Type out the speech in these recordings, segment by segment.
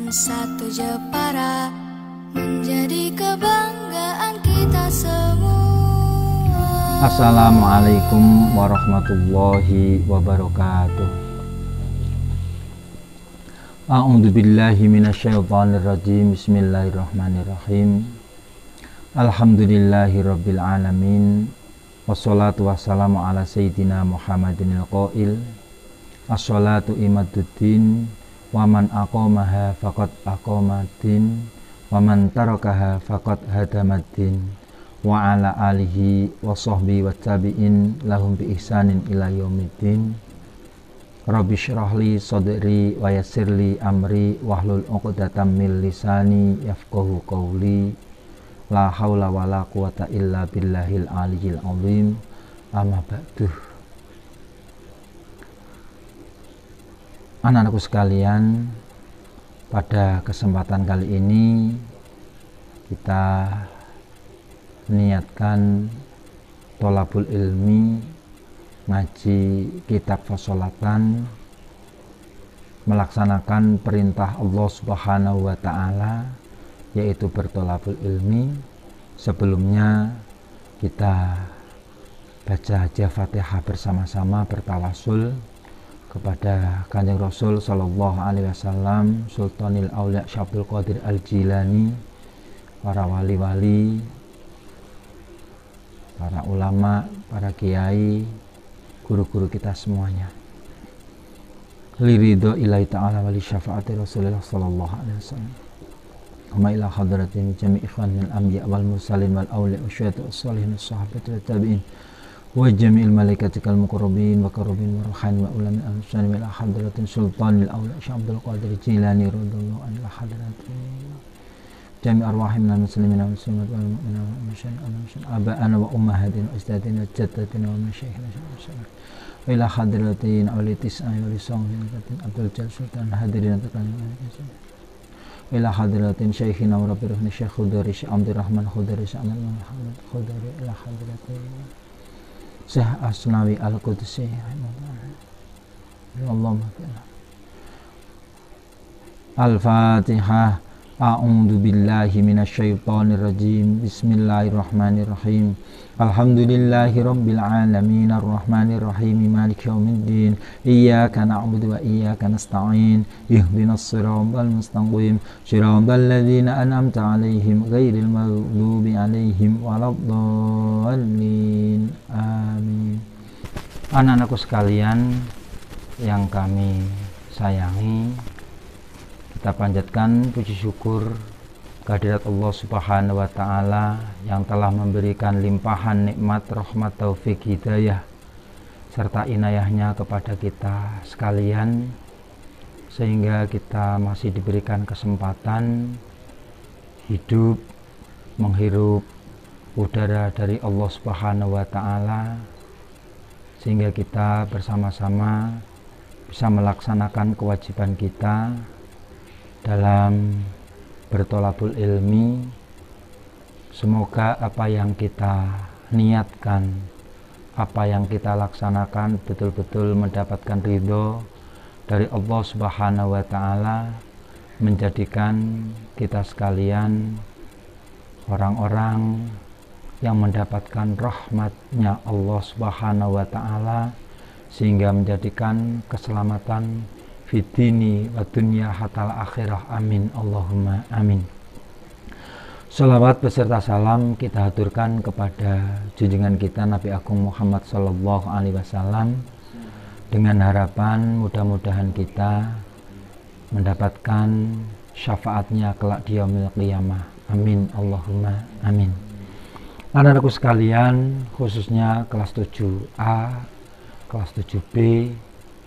Satu Jepara menjadi kebanggaan kita semua. Assalamualaikum warahmatullahi wabarakatuh. A'udzu billahi minasyaitonir rajim. Bismillahirrahmanirrahim. Alhamdulillahi rabbil alamin. Wassalatu wassalamu ala sayyidina Muhammadinil qail. As-salatu imaduddin. Waman aqamaha faqad aqamaddin, waman tarakaha faqad hadamaddin, wa ala alihi wa sahbihi wa tabi'in lahum bi ihsanin ila yaumiddin. Rabbi syrahli sadri wa yassirli amri wahlul 'uqdatam min lisani yafqahu qawli. La haula wala quwata illa billahil aliyyil azim. Amma ba'du. Anak-anakku sekalian, pada kesempatan kali ini kita niatkan tholabul ilmi, ngaji kitab fasolatan, melaksanakan perintah Allah Subhanahu wa ta'ala, yaitu bertholabul ilmi. Sebelumnya kita baca aja Fatihah bersama-sama, bertawasul kepada Kanjeng Rasul sallallahu alaihi wasallam, Sultanil Aulia Syekh Abdul Qadir Al-Jilani, para wali-wali, para ulama, para kiai, guru-guru kita semuanya. Liridho ilahi ta'ala wali syafaati Rasulullah sallallahu alaihi wasallam. Wa ila hadratin jami' ikhwanil anbiya wal mursalin wal auliya wa syuhada was-shalihin was-sahabati wat tabi'in wa jami'il malaikatikal muqarrabin wa karubin wa ruhan wa ulama al-muslimin wa ila hadratin sultanil awliya Syekh Abdul Qadir Jilani radhiyallahu anhu wa hadratin jami' arwahim minal muslimin wal muslimat wal mu'minin wal musyrikin aba'ana wa ummahatina wa ajdadina wa jaddatina wa masyayikhina wa ila hadratin awliyatis ayi wa lisawmin Abdul Jalil Sultan hadirin takalim wa ila hadratin syekhina wa rabbi ruhni Syekh Khudari Syekh Abdurrahman Khudari Syekh Ahmad Muhammad Khudari ila hadratin Syekh Asnawi Al-Qudsi Allahumma Al-Fatihah. A'udzu billahi minasyaitonir rajim. Bismillahirrahmanirrahim. Alhamdulillahi rabbil alamin arrahmanir rahim maliki yaumiddin. Iyyaka na'budu wa iyyaka nasta'in. Ihdinas siratal mustaqim. Siratal ladzina an'amta 'alaihim ghairil maghdubi 'alaihim waladdallin. Amin. Anak-anakku sekalian yang kami sayangi, kita panjatkan puji syukur kehadirat Allah Subhanahu wa ta'ala yang telah memberikan limpahan nikmat, rahmat, taufik, hidayah serta inayahnya kepada kita sekalian, sehingga kita masih diberikan kesempatan hidup, menghirup udara dari Allah Subhanahu wa ta'ala, sehingga kita bersama-sama bisa melaksanakan kewajiban kita dalam bertholabul ilmi. Semoga apa yang kita niatkan, apa yang kita laksanakan betul-betul mendapatkan ridho dari Allah Subhanahu wa ta'ala, menjadikan kita sekalian orang-orang yang mendapatkan rahmatnya Allah Subhanahu wa ta'ala, sehingga menjadikan keselamatan fitini wa dunya hatal akhirah. Amin Allahumma amin. Salawat beserta salam kita haturkan kepada junjungan kita Nabi Agung Muhammad sallallahu alaihi wasallam, dengan harapan mudah-mudahan kita mendapatkan syafaatnya kelak di yaumil qiyamah. Amin Allahumma amin. Anak-anakku sekalian, khususnya kelas 7A, kelas 7B,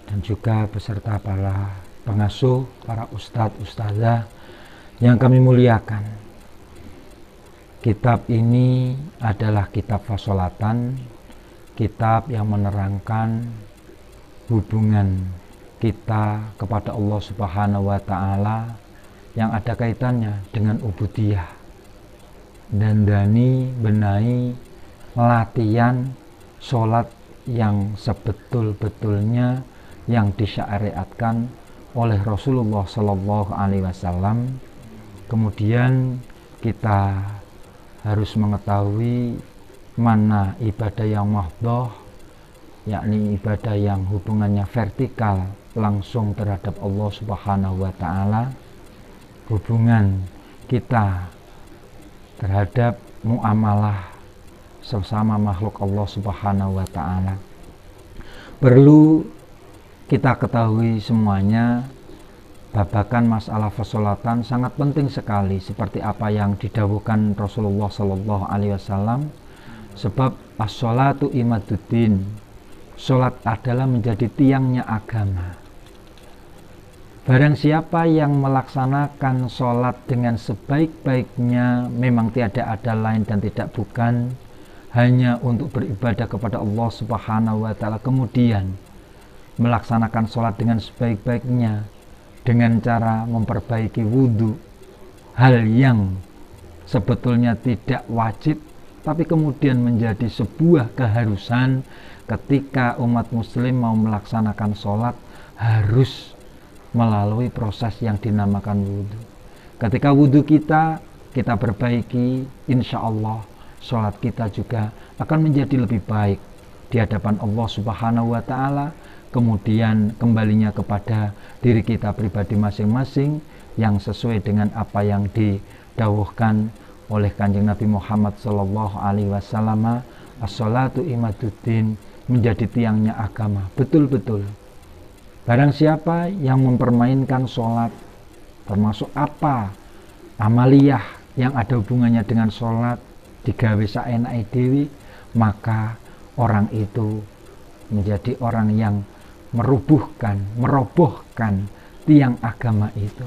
dan juga beserta para pengasuh, para ustadz, ustazah yang kami muliakan. Kitab ini adalah kitab fasolatan, kitab yang menerangkan hubungan kita kepada Allah Subhanahu wa ta'ala yang ada kaitannya dengan ubudiyah, dan dani benahi latihan sholat yang sebetul-betulnya yang disyariatkan oleh Rasulullah Shallallahu Alaihi Wasallam. Kemudian kita harus mengetahui mana ibadah yang mahdhah, yakni ibadah yang hubungannya vertikal langsung terhadap Allah Subhanahu wa Ta'ala, hubungan kita terhadap muamalah sesama makhluk Allah Subhanahu wa Ta'ala. Perlu kita ketahui semuanya, babakan masalah persolatan sangat penting sekali, seperti apa yang didhawuhkan Rasulullah Shallallahu Alaihi Wasallam. Sebab as-sholatu imaduddin, sholat adalah menjadi tiangnya agama. Barang siapa yang melaksanakan sholat dengan sebaik-baiknya, memang tiada ada lain dan tidak bukan, hanya untuk beribadah kepada Allah Subhanahu wa Ta'ala, kemudian melaksanakan sholat dengan sebaik-baiknya dengan cara memperbaiki wudhu, hal yang sebetulnya tidak wajib tapi kemudian menjadi sebuah keharusan. Ketika umat muslim mau melaksanakan sholat, harus melalui proses yang dinamakan wudhu. Ketika wudhu kita perbaiki, insya Allah sholat kita juga akan menjadi lebih baik di hadapan Allah Subhanahu wa Ta'ala. Kemudian kembalinya kepada diri kita pribadi masing-masing yang sesuai dengan apa yang didhawuhkan oleh Kanjeng Nabi Muhammad Sallallahu Alaihi Wasallam, as-sholatu imaduddin, menjadi tiangnya agama. Betul-betul barang siapa yang mempermainkan sholat, termasuk apa amaliyah yang ada hubungannya dengan sholat, digawe saenake dhewe, maka orang itu menjadi orang yang merobohkan tiang agama itu.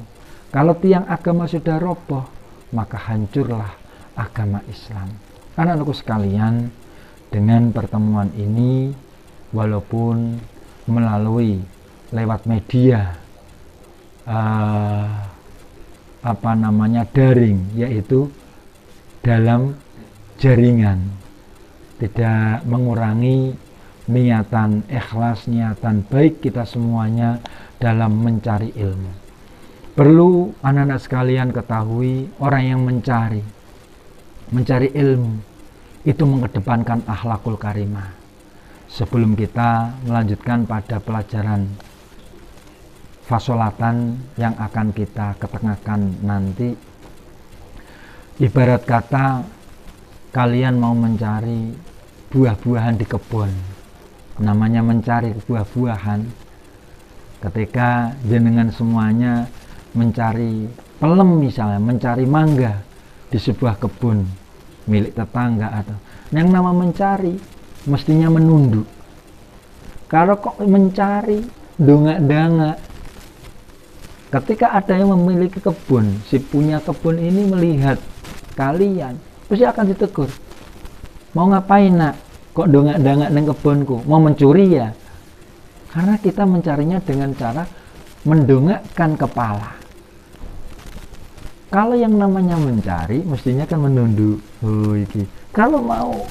Kalau tiang agama sudah roboh, maka hancurlah agama Islam. Anak-anakku sekalian, dengan pertemuan ini, walaupun melalui lewat media daring, yaitu dalam jaringan, tidak mengurangi niatan ikhlas, niatan baik kita semuanya dalam mencari ilmu. Perlu anak-anak sekalian ketahui, orang yang mencari ilmu itu mengedepankan akhlakul karimah. Sebelum kita melanjutkan pada pelajaran fasolatan yang akan kita ketengahkan nanti, ibarat kata kalian mau mencari buah-buahan di kebun. Namanya mencari buah-buahan, ketika jenengan semuanya mencari pelem, misalnya mencari mangga di sebuah kebun milik tetangga, atau yang nama mencari mestinya menunduk. Kalau kok mencari dongak-dangak, ketika ada yang memiliki kebun, si punya kebun ini melihat kalian, pasti akan ditegur. Mau ngapain nak? Kok dongak-dangak neng kebunku? Mau mencuri ya? Karena kita mencarinya dengan cara mendongakkan kepala. Kalau yang namanya mencari, mestinya kan menunduk. Oh, iki. Kalau mau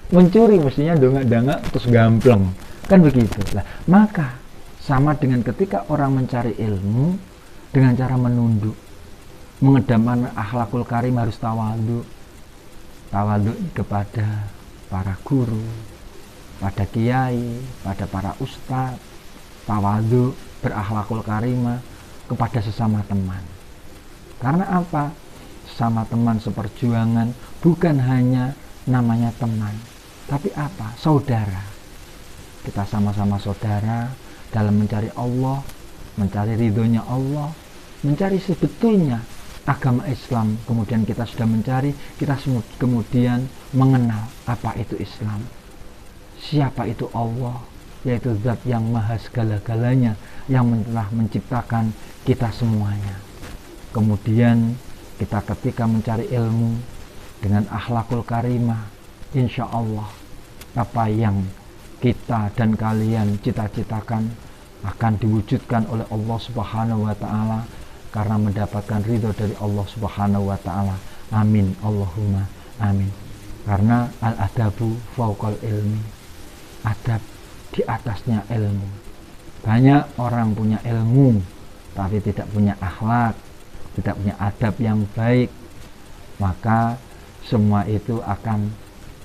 mencuri, mestinya dongak-dangak terus gampleng. Kan begitu. Lah, maka sama dengan ketika orang mencari ilmu dengan cara menunduk, mengedepankan akhlakul karim, harus tawadhu. Tawadhu kepada para guru, pada kiai, pada para ustadz. Tawadhu, berakhlakul karimah kepada sesama teman. Karena apa? Sesama teman seperjuangan bukan hanya namanya teman, tapi apa? Saudara. Kita sama-sama saudara dalam mencari Allah, mencari ridhonya Allah, mencari sebetulnya agama Islam. Kemudian kita sudah mencari, kita kemudian mengenal apa itu Islam, siapa itu Allah, yaitu zat yang maha segala-galanya, yang telah menciptakan kita semuanya. Kemudian kita ketika mencari ilmu dengan akhlakul karimah, insya Allah apa yang kita dan kalian cita-citakan akan diwujudkan oleh Allah Subhanahu wa Ta'ala, karena mendapatkan ridho dari Allah Subhanahu wa Ta'ala. Amin, Allahumma amin. Karena al-adabu fauqal ilmi, adab di atasnya ilmu. Banyak orang punya ilmu tapi tidak punya akhlak, tidak punya adab yang baik, maka semua itu akan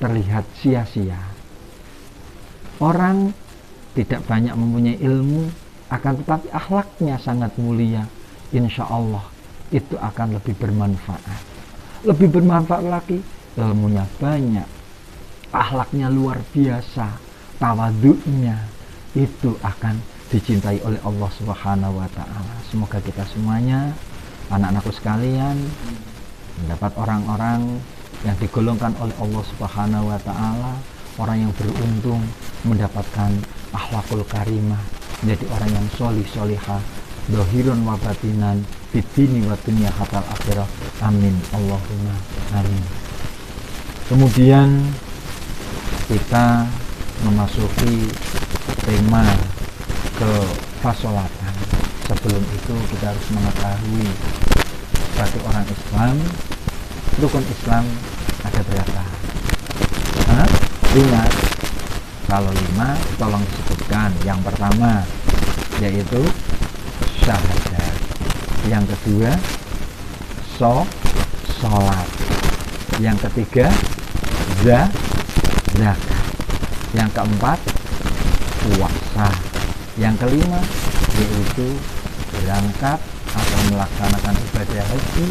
terlihat sia-sia. Orang tidak banyak mempunyai ilmu, akan tetapi akhlaknya sangat mulia, insya Allah itu akan lebih bermanfaat. Lebih bermanfaat lagi, ilmunya banyak, akhlaknya luar biasa, tawadhu'nya itu akan dicintai oleh Allah Subhanahu wa ta'ala. Semoga kita semuanya, anak-anakku sekalian, mendapat orang-orang yang digolongkan oleh Allah Subhanahu wa ta'ala, orang yang beruntung mendapatkan akhlakul karimah, menjadi orang yang solih solihah, dohirun wa batinan, bidini wa dunya hatal akhirah. Amin Allahumma amin. Kemudian kita memasuki tema kefasolatan. Sebelum itu kita harus mengetahui sebagai orang Islam, rukun Islam ada berapa? 5. Kalau 5 tolong disebutkan. Yang pertama yaitu syahadat, yang kedua sholat, yang ketiga zakat, yang keempat puasa, yang kelima yaitu berangkat atau melaksanakan ibadah haji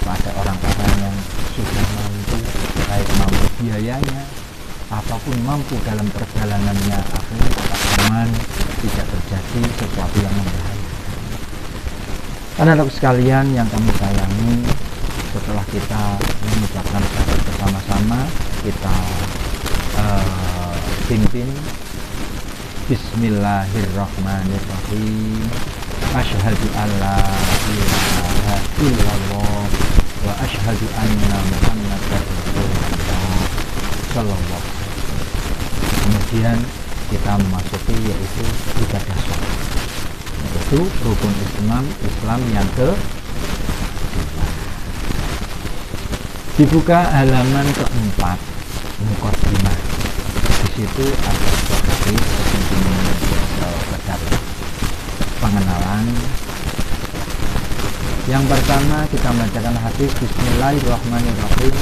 pada orang-orang yang sudah mampu, baik mampu biayanya ataupun mampu dalam perjalanannya akhirnya tetap aman, tidak terjadi sesuatu yang membahayakan. Anak-anak sekalian yang kami sayangi, setelah kita mengucapkan syahadat bersama-sama, kita pimpin Bismillahirrahmanirrahim. Asyhadu an la ilaha illallah wa asyhadu anna Muhammadar Rasulullah sallallahu alaihi wasallam. Kemudian kita memasuki yaitu ibadah sholat, yaitu rukun Islam yang dibuka halaman keempat, muqaddimah. Di situ ada hadis sekedar pengenalan. Yang pertama kita membacakan hadis Bismillahirrahmanirrahim.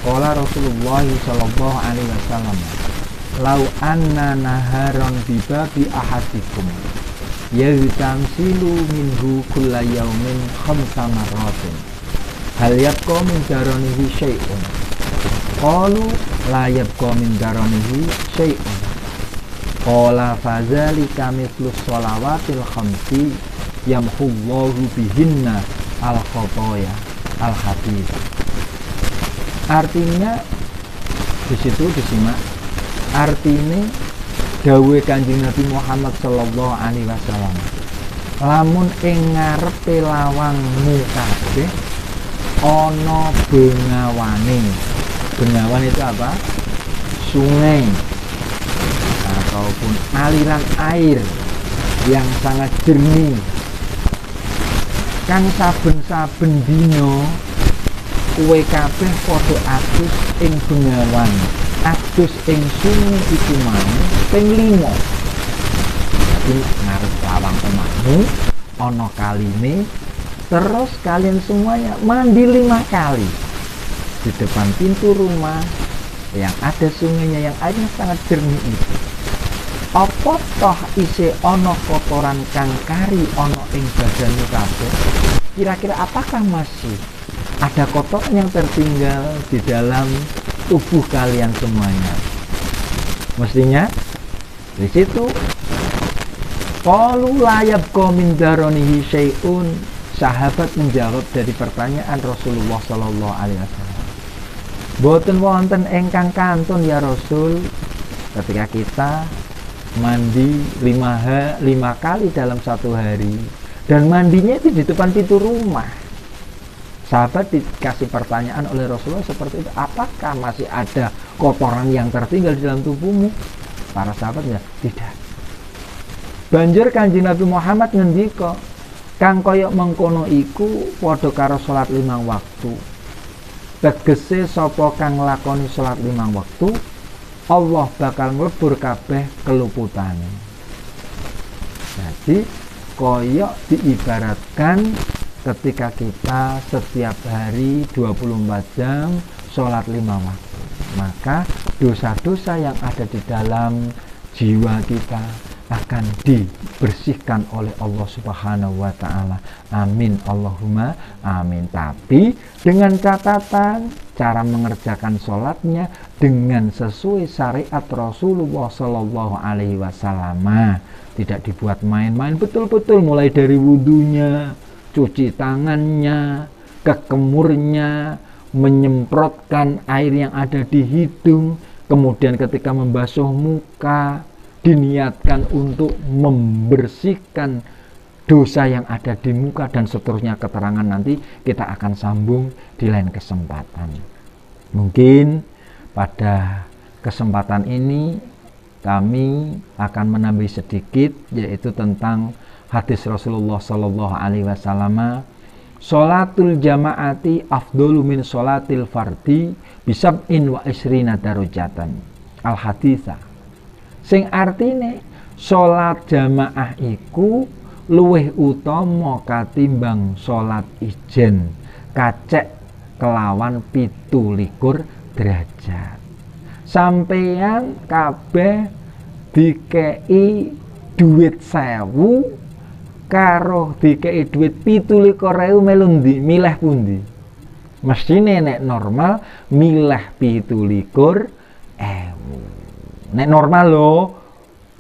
Qala Rasulullah sallallahu alaihi wasallam, "Lau anna naharon bi babi ahadikum yahtamsilu minhu kulla yaumin khamsa marratin hal yabqa min daranihi syai'un." Qalu la yabqa min daranihi syai'un. Qala fadzalika mithlu sholawatil khamsi yamhullahu bihinna al-khotoya al-hadits. Artinya di situ disimak, artinya dawuh Kanjeng Nabi Muhammad sallallahu alaihi wasallam, lamun ing ngarepe lawangmu kabeh ana bengawane. Bengawan itu apa? Sungai ataupun aliran air yang sangat jernih, kang saben-saben dina kowe kabeh padha adus ing bengawan, adus ing sungai iku mau ping 5. Jadi ngarep lawang omahmu ana kaline, terus kalian semuanya mandi 5 kali di depan pintu rumah yang ada sungainya yang airnya sangat jernih itu. Apa toh isih ana kotoran kang kari ana ing badanmu kabeh? Kira-kira apakah masih ada kotoran yang tertinggal di dalam tubuh kalian semuanya? Mestinya di situ qalu la yabqa min daranihi syai'un. Sahabat menjawab dari pertanyaan Rasulullah sallallahu alaihi wasallam, boten wonten ingkang kantun ya Rasul, ketika kita mandi 5 kali dalam satu hari, dan mandinya itu di depan pintu rumah. Sahabat dikasih pertanyaan oleh Rasulullah seperti itu, apakah masih ada kotoran yang tertinggal di dalam tubuhmu? Para sahabatnya tidak. Banjur Kanjeng Nabi Muhammad ngendika, kang kaya mengkono iku padha karo salat 5 waktu. Tegese sapa kang nglakoni salat 5 waktu, Allah bakal nglebur kabeh keluputane. Jadi koyok diibaratkan ketika kita setiap hari 24 jam sholat 5 waktu. Maka dosa-dosa yang ada di dalam jiwa kita akan dibersihkan oleh Allah Subhanahu wa ta'ala. Amin Allahumma amin. Tapi dengan catatan cara mengerjakan sholatnya dengan sesuai syariat Rasulullah Shallallahu Alaihi Wasallam. Tidak dibuat main-main, betul-betul mulai dari wudhunya, cuci tangannya, kekemurnya, menyemprotkan air yang ada di hidung, kemudian ketika membasuh muka diniatkan untuk membersihkan dosa yang ada di muka dan seterusnya. Keterangan nanti kita akan sambung di lain kesempatan. Mungkin pada kesempatan ini kami akan menambah sedikit, yaitu tentang hadis Rasulullah Sallallahu Alaihi Wasallam, sholatul jamaati afdolu min sholatil fardi bisab'in wa isrina darujatan. Al haditha sing artine sholat jamaah iku luwih utama katimbang sholat ijen kacek kelawan 17 derajat. Sampeyan kabeh dikei duit 1000 karo dikei duit 17.000 melu ndi milih pundi? Mestine nek normal milih 17.000. Nek normal lho,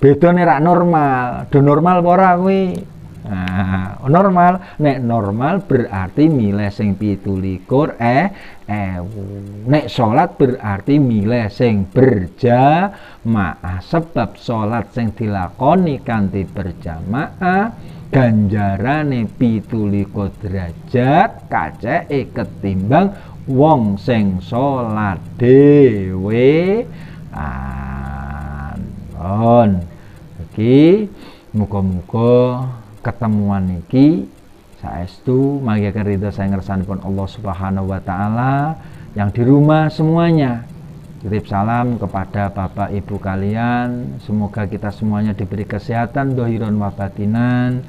bedane rak normal. Do normal apa ora kuwi? Nah, normal. Nek normal berarti milih sing 17.000. Nek salat berarti milih sing berjamaah. Sebab salat sing dilakoni kanthi berjamaah ganjarane 17 derajat kaceke ketimbang wong sing salat dhewe. Iki muga-muga ketemuan iki saestu manggihaken ridho saya ngersanipun Allah Subhanahu wa taala. Yang di rumah semuanya titip salam kepada Bapak Ibu kalian. Semoga kita semuanya diberi kesehatan dohiron wa batinan.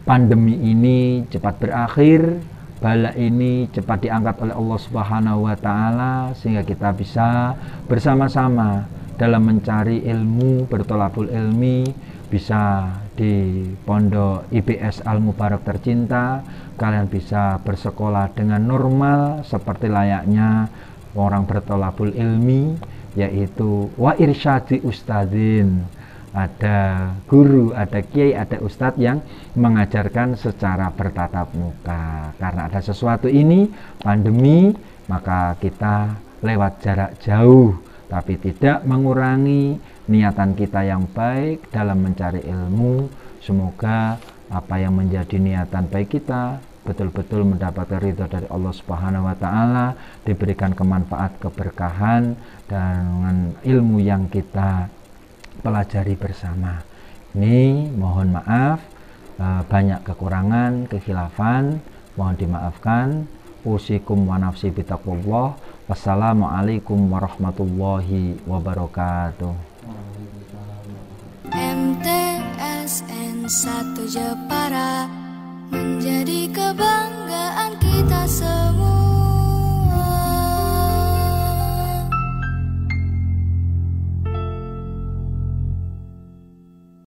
Pandemi ini cepat berakhir, bala ini cepat diangkat oleh Allah Subhanahu wa taala sehingga kita bisa bersama-sama dalam mencari ilmu, bertolabul ilmi, bisa di Pondok IBS Al Mubarak tercinta. Kalian bisa bersekolah dengan normal seperti layaknya orang bertolabul ilmi, yaitu wa irsyadi ustadzin. Ada guru, ada kiai, ada ustadz yang mengajarkan secara bertatap muka. Karena ada sesuatu ini, pandemi, maka kita lewat jarak jauh, tapi tidak mengurangi niatan kita yang baik dalam mencari ilmu. Semoga apa yang menjadi niatan baik kita betul-betul mendapatkan ridho dari Allah Subhanahu wa taala, diberikan kemanfaat, keberkahan dengan ilmu yang kita pelajari bersama. Ini mohon maaf banyak kekurangan, kekhilafan, mohon dimaafkan. Usikum wa nafsi bitaqwallah. Wassalamualaikum warahmatullahi wabarakatuh. MTSN 1 Jepara menjadi kebanggaan kita semua.